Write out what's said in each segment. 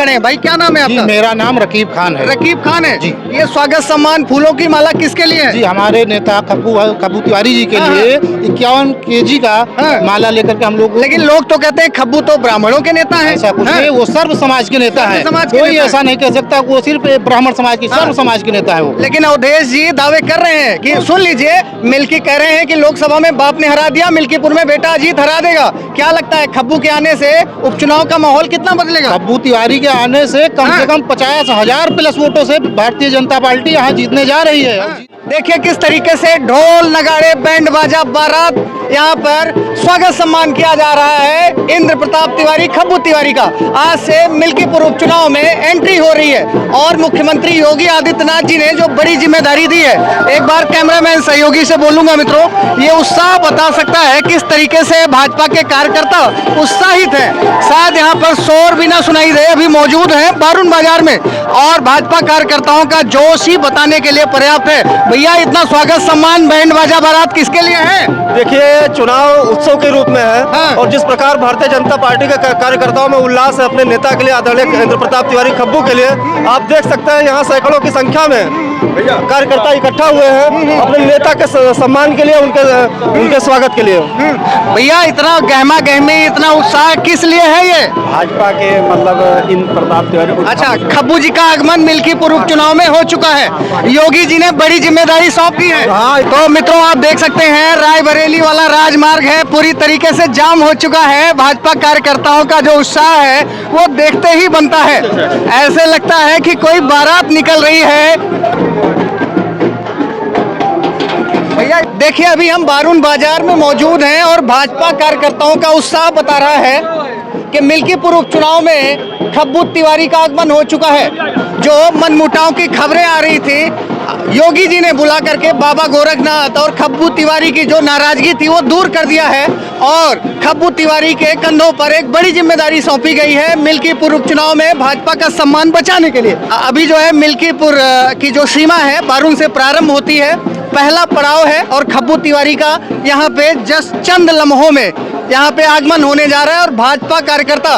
खड़े हैं। भाई क्या नाम है आपका? मेरा नाम रकीब खान है। रकीब खान है जी। ये स्वागत सम्मान फूलों की माला किसके लिए है? जी हमारे नेता खब्बू तिवारी जी के हाँ, लिए 51 केजी का हाँ। माला लेकर के हम लोग। लेकिन लोग तो कहते हैं खब्बू तो ब्राह्मणों के नेता हैं। ऐसा कुछ नहीं, वो सर्व समाज के नेता है। समाज के कोई नेता ऐसा नहीं कह सकता वो सिर्फ ब्राह्मण समाज की, सर्व समाज के नेता है वो। लेकिन अवधेश जी दावे कर रहे हैं कि सुन लीजिए, मिल्की कह रहे हैं कि लोकसभा में बाप ने हरा दिया, मिल्कीपुर में बेटा अजीत हरा देगा। क्या लगता है खब्बू के आने से उपचुनाव का माहौल कितना बदलेगा? खब्बू तिवारी के आने से कम से कम 50,000 प्लस वोटों से भारतीय जनता पार्टी यहाँ जीतने जा रही है। देखिए किस तरीके से ढोल नगाड़े बैंड बाजा बारात यहाँ पर स्वागत सम्मान किया जा रहा है इंद्र प्रताप तिवारी खब्बू तिवारी का। आज से मिल्कीपुर उपचुनाव में एंट्री हो रही है और मुख्यमंत्री योगी आदित्यनाथ जी ने जो बड़ी जिम्मेदारी दी है, एक बार कैमरामैन सहयोगी से बोलूंगा मित्रों, ये उत्साह बता सकता है किस तरीके से भाजपा के कार्यकर्ता उत्साहित है। शायद यहाँ पर शोर भी ना सुनाई दे, अभी मौजूद है बारून बाजार में और भाजपा कार्यकर्ताओं का जोश ही बताने के लिए पर्याप्त है। भैया इतना स्वागत सम्मान बैंड बाजा बारात किसके लिए है? देखिए चुनाव उत्सव के रूप में है। हाँ। और जिस प्रकार भारतीय जनता पार्टी के कार्यकर्ताओं में उल्लास है अपने नेता के लिए, आदरणीय इंद्र प्रताप तिवारी खब्बू के लिए, आप देख सकते हैं यहाँ सैकड़ों की संख्या में कार्यकर्ता इकट्ठा हुए हैं अपने नेता के सम्मान के लिए, उनके स्वागत के लिए। भैया इतना गहमा गहमी इतना उत्साह किस लिए है ये? भाजपा के मतलब इंद्र प्रताप तिवारी। अच्छा, खब्बू जी का आगमन मिल्कीपुर उपचुनाव में हो चुका है, योगी जी ने बड़ी जिम्मेदारी सौंपी है। हाँ। तो मित्रों आप देख सकते हैं रायबरेली वाला राजमार्ग है पूरी तरीके से जाम हो चुका है। भाजपा कार्यकर्ताओं का जो उत्साह है वो देखते ही बनता है, ऐसे लगता है कि कोई बारात निकल रही है। भैया देखिए अभी हम बारून बाजार में मौजूद हैं और भाजपा कार्यकर्ताओं का उत्साह बता रहा है कि मिल्कीपुर उपचुनाव में खब्बू तिवारी का आगमन हो चुका है। जो मनमुटाव की खबरें आ रही थी, योगी जी ने बुला करके बाबा गोरखनाथ और खब्बू तिवारी की जो नाराजगी थी वो दूर कर दिया है और खब्बू तिवारी के कंधों पर एक बड़ी जिम्मेदारी सौंपी गई है मिल्कीपुर उपचुनाव में भाजपा का सम्मान बचाने के लिए। अभी जो है मिल्कीपुर की जो सीमा है बारून से प्रारंभ होती है, पहला पड़ाव है और खब्बू तिवारी का यहाँ पे जस्ट चंद लम्हों में यहाँ पे आगमन होने जा रहा है और भाजपा कार्यकर्ता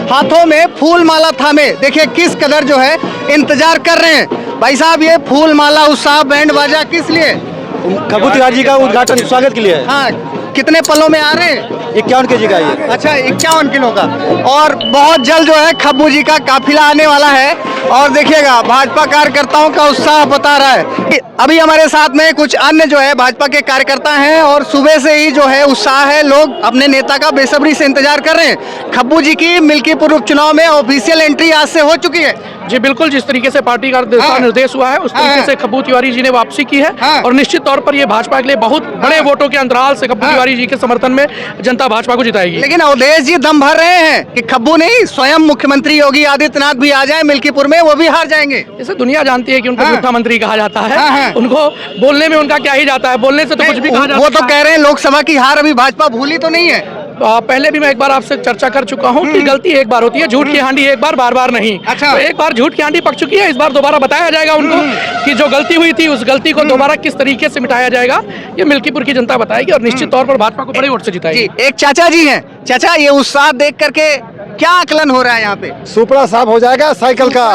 हाथों में फूल माला थामे देखिए किस कदर जो है इंतजार कर रहे हैं। भाई साहब ये फूल माला उत्साह बैंड बाजा किस लिए? खब्बू तिवारी जी का उद्घाटन स्वागत के लिए है। हाँ, कितने पलों में आ रहे हैं? 51 केजी का ये। अच्छा 51 किलो का, और बहुत जल्द जो है खब्बू जी का काफिला आने वाला है और देखिएगा भाजपा कार्यकर्ताओं का उत्साह बता रहा है। अभी हमारे साथ में कुछ अन्य जो है भाजपा के कार्यकर्ता हैं और सुबह से ही जो है उत्साह है, लोग अपने नेता का बेसब्री से इंतजार कर रहे हैं। खब्बू जी की मिल्कीपुर उपचुनाव में ऑफिशियल एंट्री आज से हो चुकी है। जी बिल्कुल, जिस तरीके से पार्टी का दिशा निर्देश हुआ है उस तरीके से खब्बू तिवारी जी ने वापसी की है और निश्चित तौर पर ये भाजपा के लिए बहुत बड़े वोटों के अंतराल से खब्बू तिवारी जी के समर्थन में जनता भाजपा को जिताएगी। लेकिन अवधेश जी दम भर रहे हैं कि खब्बू नहीं स्वयं मुख्यमंत्री योगी आदित्यनाथ भी आ जाए मिल्कीपुर में, वो भी हार जाएंगे। इसे दुनिया जानती है कि उनको झूठा मंत्री कहा जाता है। उनको बोलने में उनका क्या ही जाता है, बोलने से तो कुछ भी कहा जाता है। वो तो कह रहे हैं लोकसभा की हार अभी भाजपा भूली तो नहीं है। पहले भी मैं एक बार आपसे चर्चा कर चुका हूं कि गलती एक बार होती है, झूठ की हांडी एक बार बार बार नहीं। अच्छा। तो एक बार झूठ की हांडी पक चुकी है, इस बार दोबारा बताया जाएगा उनको कि जो गलती हुई थी उस गलती को दोबारा किस तरीके से मिटाया जाएगा, ये मिल्कीपुर की जनता बताएगी और निश्चित तौर पर भाजपा को बड़े वोट से जिताएगी। एक चाचा जी हैं, चाचा ये उत्साह देख करके क्या आकलन हो रहा है यहाँ पे? सुपड़ा साफ हो जाएगा साइकिल का।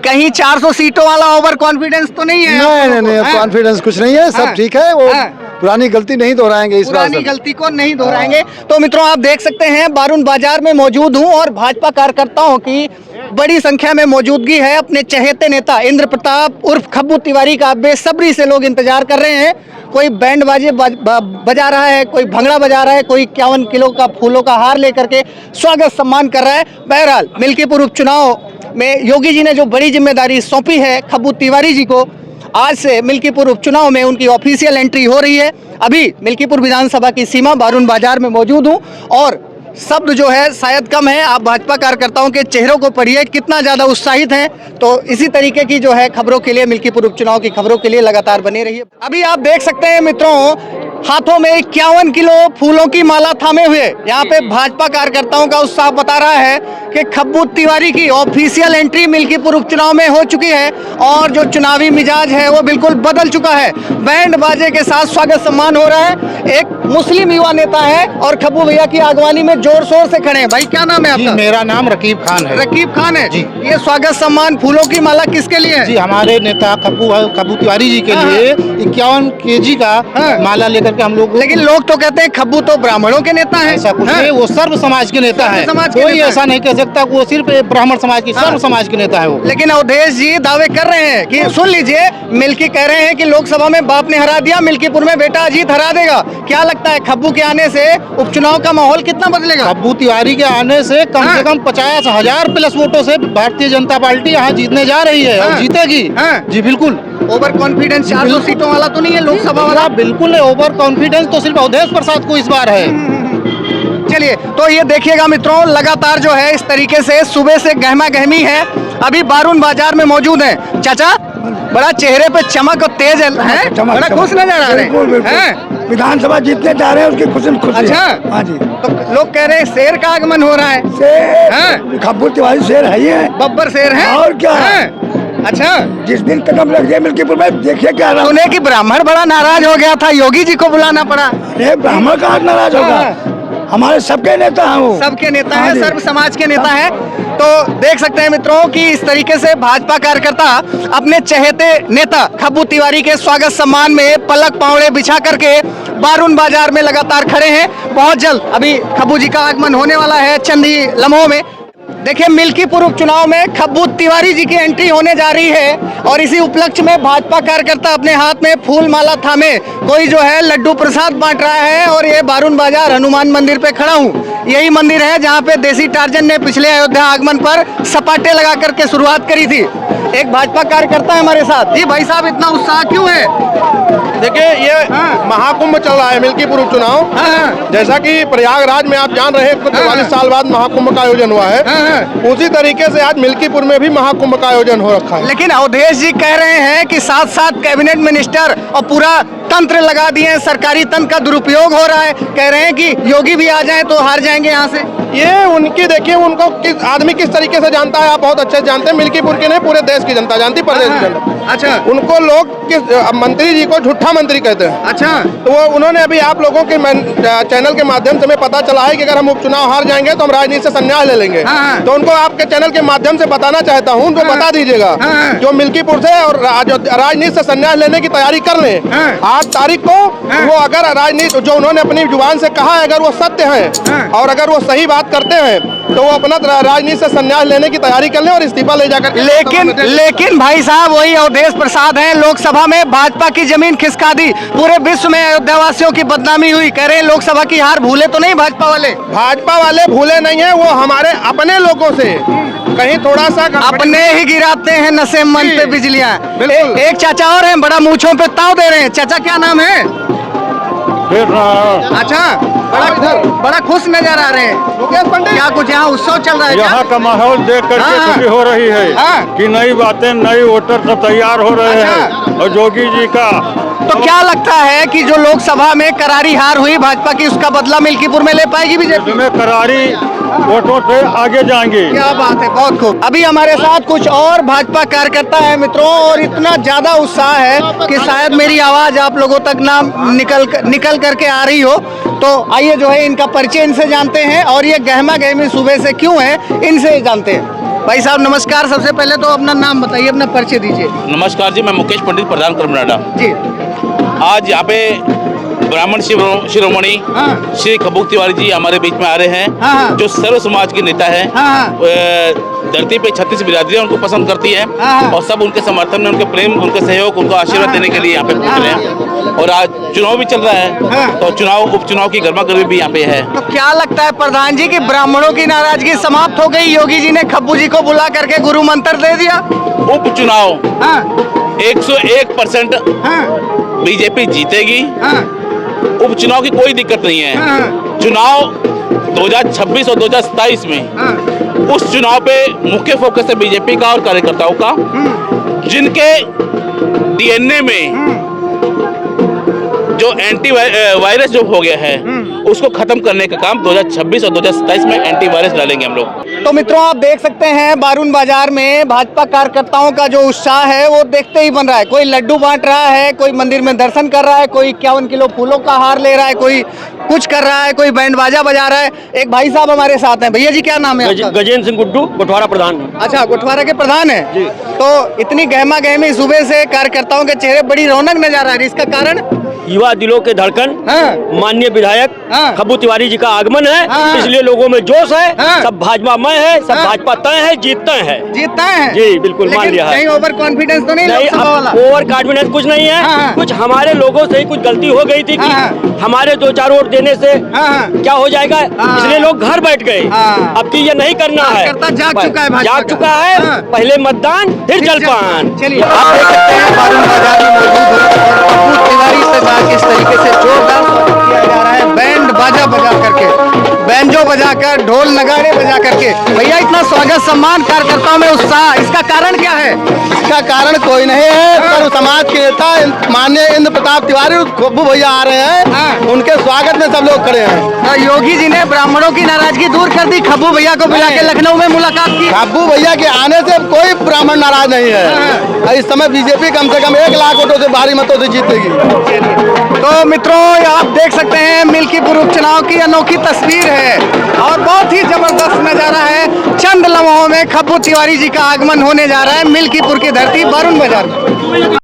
कहीं 400 सीटों वाला ओवर कॉन्फिडेंस तो नहीं है? नहीं, कॉन्फिडेंस कुछ नहीं है, सब ठीक है। वो पुरानी गलती नहीं दोहराएंगे इस बार, पुरानी गलती को नहीं दोहराएंगे। तो मित्रों आप देख सकते हैं बारून बाजार में मौजूद हूँ और भाजपा कार्यकर्ताओं की बड़ी संख्या में मौजूदगी है। अपने चहेते नेता इंद्र प्रताप उर्फ खब्बू तिवारी का बेसब्री से लोग इंतजार कर रहे हैं। कोई बैंड बाजे बजा रहा है, कोई भंगड़ा बजा रहा है, कोई 51 किलो का फूलों का हार लेकर के स्वागत सम्मान कर रहा है। बहरहाल मिल्कीपुर उपचुनाव में योगी जी ने जो बड़ी जिम्मेदारी सौंपी है खब्बू तिवारी जी को, आज से मिल्कीपुर उपचुनाव में उनकी ऑफिशियल एंट्री हो रही है। अभी मिल्कीपुर विधानसभा की सीमा बारून बाजार में मौजूद हूँ और शब्द जो है शायद कम है, आप भाजपा कार्यकर्ताओं के चेहरों को पढ़िए कितना ज़्यादा उत्साहित हैं। तो इसी तरीके की जो है खबरों के लिए मिल्कीपुर उपचुनाव की खबरों के लिए लगातार बने रहिए। अभी आप देख सकते हैं मित्रों हाथों में 51 किलो फूलों की माला थामे हुए यहाँ पे भाजपा कार्यकर्ताओं का उत्साह बता रहा है कि खब्बू तिवारी की ऑफिशियल एंट्री मिल्कीपुर उपचुनाव में हो चुकी है और जो चुनावी मिजाज है वो बिल्कुल बदल चुका है। बैंड बाजे के साथ स्वागत सम्मान हो रहा है। एक मुस्लिम युवा नेता है और खब्बू भैया की अगवानी में जोर शोर से खड़े हैं। भाई क्या नाम है जी आपका? मेरा नाम रकीब खान है। रकीब खान है जी। ये स्वागत सम्मान फूलों की माला किसके लिए है? जी हमारे नेता खब्बू तिवारी जी के हाँ, लिए 51 केजी का हाँ। माला लेकर के हम लोग। लेकिन लोग तो कहते हैं खब्बू तो ब्राह्मणों के नेता हैं। ऐसा कुछ हाँ? नहीं, वो सर्व समाज के नेता सर्व है। समाज के कोई नेता ऐसा है। नहीं कह सकता कि वो सिर्फ ब्राह्मण समाज की, हाँ। सर्व समाज के नेता है वो। लेकिन अवधेश जी दावे कर रहे हैं कि सुन लीजिए, मिल्की कह रहे हैं कि लोकसभा में बाप ने हरा दिया, मिल्कीपुर में बेटा अजीत हरा देगा। क्या लगता है खब्बू के आने से उपचुनाव का माहौल कितना बदलेगा? खब्बू तिवारी के आने से कम हाँ। से कम 50,000 प्लस वोटों से भारतीय जनता पार्टी यहाँ जीतने जा रही है और हाँ। जीतेगी। हाँ। जी बिल्कुल। ओवर कॉन्फिडेंस 400 सीटों वाला तो नहीं है लोकसभा वाला? बिल्कुल नहीं, ओवर कॉन्फिडेंस तो सिर्फ अवधेश प्रसाद को इस बार है। चलिए तो ये देखिएगा मित्रों, लगातार जो है इस तरीके से सुबह से गहमा गहमी है। अभी बारून बाजार में मौजूद है। चाचा बड़ा चेहरे पे चमक और तेज है, बड़ा खुश नजर आ रहे हैं। विधानसभा जीतने जा रहे हैं, उसकी खुशी खुशी है। अच्छा। हाँ जी। तो लोग कह रहे हैं शेर का आगमन हो रहा है। शेर खब्बू तिवारी शेर है ही है। बब्बर शेर है और क्या? अच्छा, जिस दिन कदम लग गया मिल्कीपुर में, देखिए क्या रहा। सुने कि ब्राह्मण बड़ा नाराज हो गया था, योगी जी को बुलाना पड़ा। अरे ब्राह्मण का आज नाराज होगा? हमारे सबके नेता हैं वो। सबके नेता हाँ है, जी। सर्व समाज के नेता है। तो देख सकते हैं मित्रों कि इस तरीके से भाजपा कार्यकर्ता अपने चहेते नेता खब्बू तिवारी के स्वागत सम्मान में पलक पावड़े बिछा करके बारून बाजार में लगातार खड़े हैं। बहुत जल्द अभी खब्बू जी का आगमन होने वाला है चंद ही लम्हों में। देखिए मिल्कीपुर उपचुनाव में खब्बू तिवारी जी की एंट्री होने जा रही है और इसी उपलक्ष्य में भाजपा कार्यकर्ता अपने हाथ में फूल माला थामे कोई जो है लड्डू प्रसाद बांट रहा है। और ये बारून बाजार हनुमान मंदिर पे खड़ा हूँ। यही मंदिर है जहाँ पे देसी टार्जन ने पिछले अयोध्या आगमन पर सपाटे लगा करके शुरुआत करी थी। एक भाजपा कार्यकर्ता है हमारे साथ। जी भाई साहब, इतना उत्साह क्यों है? देखिए ये महाकुंभ चल रहा है मिल्कीपुर उपचुनाव। जैसा कि प्रयागराज में आप जान रहे हैं 44 साल बाद महाकुंभ का आयोजन हुआ है, उसी तरीके से आज मिल्कीपुर में भी महाकुंभ का आयोजन हो रखा है। लेकिन अवधेश जी कह रहे हैं कि साथ साथ कैबिनेट मिनिस्टर और पूरा तंत्र लगा दिए, सरकारी तंत्र का दुरुपयोग हो रहा है। कह रहे हैं कि योगी भी आ जाए तो हार जाएंगे यहाँ से। ये उनकी देखिए, उनको किस आदमी किस तरीके से जानता है आप बहुत अच्छे से जानते हैं। मिल्कीपुर की नहीं, पूरे देश की जनता जानती, प्रदेश की जनता। अच्छा उनको लोग किस मंत्री जी को झूठा मंत्री कहते हैं। अच्छा, तो वो उन्होंने अभी आप लोगों के चैनल के माध्यम से हमें पता चला है कि अगर हम उपचुनाव हार जाएंगे तो हम राजनीति से संन्यास ले लेंगे। तो उनको आपके चैनल के माध्यम से बताना चाहता हूँ, उनको बता दीजिएगा जो मिल्कीपुर से और राजनीति से संन्यास लेने की तैयारी कर लें 8 तारीख को। वो अगर राजनीति जो उन्होंने अपनी जुबान से कहा है अगर वो सत्य है और अगर वो सही बात करते हैं तो वो अपना राजनीति से संन्यास लेने की तैयारी कर लें और इस्तीफा ले जाकर। लेकिन भाई साहब वही अवधेश प्रसाद हैं, लोकसभा में भाजपा की जमीन खिसका दी, पूरे विश्व में अयोध्या वासियों की बदनामी हुई। कह रहे हैं लोकसभा की हार भूले तो नहीं भाजपा वाले भूले नहीं है, वो हमारे अपने लोगों से कहीं थोड़ा सा अपने ही गिराते हैं नशे मन पे बिजलियां। एक चाचा और हैं, बड़ा मूंछों पे ताव दे रहे हैं। चाचा क्या नाम है? अच्छा, बड़ा खुश नजर आ रहे हैं। क्या कुछ यहाँ उत्सव चल रहा है? यहाँ का माहौल देख करके खुशी हो रही है कि नई बातें, नई वोटर सब तैयार हो रहे हैं और योगी जी का। तो क्या लगता है कि जो लोकसभा में करारी हार हुई भाजपा की, उसका बदला मिल्कीपुर में ले पाएगी बीजेपी? में करारी वोटों से आगे जाएंगे। क्या बात है, बहुत खूब। अभी हमारे साथ कुछ और भाजपा कार्यकर्ता है मित्रों, और इतना ज्यादा उत्साह है कि शायद मेरी आवाज आप लोगों तक ना निकल करके आ रही हो। तो आइए जो है इनका परिचय इनसे जानते हैं और ये गहमा गहमी सुबह से क्यों है इनसे जानते हैं। भाई साहब नमस्कार, सबसे पहले तो अपना नाम बताइए, अपना परिचय दीजिए। नमस्कार जी, मैं मुकेश पंडित, प्रधान कर्मनाडा जी। आज यहाँ पे ब्राह्मण शिरोमणि श्री खब्बू तिवारी जी हमारे बीच में आ रहे हैं, जो सर्व समाज के नेता हैं। धरती पे 36 बिरादरियां उनको पसंद करती है और सब उनके समर्थन में, उनके प्रेम, उनके सहयोग, उनको आशीर्वाद देने के लिए यहाँ पे पहुंच रहे हैं। और आज चुनाव भी चल रहा है तो उपचुनाव की गर्मा गर्मी भी यहाँ पे है। तो क्या लगता है प्रधान जी कि ब्राह्मणों की नाराजगी समाप्त हो गई? योगी जी ने खब्बू जी को बुला करके गुरु मंत्र दे दिया। उपचुनाव 101% बीजेपी जीतेगी। उपचुनाव की कोई दिक्कत नहीं है। चुनाव 2026 और 2027 में उस चुनाव पे मुख्य फोकस है बीजेपी का और कार्यकर्ताओं का, जिनके डीएनए में जो एंटी वायरस जो हो गया है उसको खत्म करने का काम 2026 और 2027 में एंटी वायरस डालेंगे हम लोग। तो मित्रों आप देख सकते हैं बारून बाजार में भाजपा कार्यकर्ताओं का जो उत्साह है वो देखते ही बन रहा है। कोई लड्डू बांट रहा है, कोई मंदिर में दर्शन कर रहा है, कोई 51 किलो फूलों का हार ले रहा है, कोई कुछ कर रहा है, कोई बैंड बाजा बजा रहा है। एक भाई साहब हमारे साथ हैं। भैया जी क्या नाम है आपका? गजेंद्र सिंह गुड्डू, कोटवारा प्रधान। अच्छा, कोटवारा के प्रधान है जी। तो इतनी गहमा गहमी सुबह से कार्यकर्ताओं के चेहरे बड़ी रौनक नजर आ रही है, इसका कारण? युवा दिलों के धड़कन, माननीय विधायक खब्बू तिवारी जी का आगमन है, इसलिए लोगों में जोश है। सब भाजपा में है, सब भाजपा तय है, जीतते हैं जी, बिल्कुल मान लिया है। कहीं ओवर कॉन्फिडेंस तो नहीं? ओवर कॉन्फिडेंस कुछ नहीं है, कुछ हमारे लोगों से ही कुछ गलती हो गई थी कि हमारे 2-4 वोट देने से क्या हो जाएगा, इसलिए लोग घर बैठ गए। अब की ये नहीं करना है, जाग चुका है। पहले मतदान फिर जलपान। चलिए आप देख सकते हैं बारून बाजार में मौजूद खब्बू तिवारी से किस तरीके से जोरदार स्वागत किया जा रहा है, बैंड बाजा बजा करके, बैंजो बजाकर, ढोल नगाड़े बजा करके। भैया इतना स्वागत सम्मान, कार्यकर्ताओं में उत्साह, इसका कारण क्या है? इसका कारण कोई नहीं है, पर समाज के नेता माननीय इंद्र प्रताप तिवारी खब्बू भैया आ रहे हैं, उनके स्वागत में सब लोग खड़े हैं। योगी जी ने ब्राह्मणों की नाराजगी दूर कर दी, खब्बू भैया को बुला के लखनऊ में मुलाकात की। खब्बू भैया के आने से कोई ब्राह्मण नाराज नहीं है। इस समय बीजेपी कम से कम 1 लाख वोटों से भारी मतों से जीतेगी। तो मित्रों आप देख सकते हैं मिल्कीपुर उपचुनाव की अनोखी तस्वीर है और बहुत ही जबरदस्त नजारा है। चंद लम्हों में खब्बू तिवारी जी का आगमन होने जा रहा है मिल्कीपुर की धरती बारून बाजार में।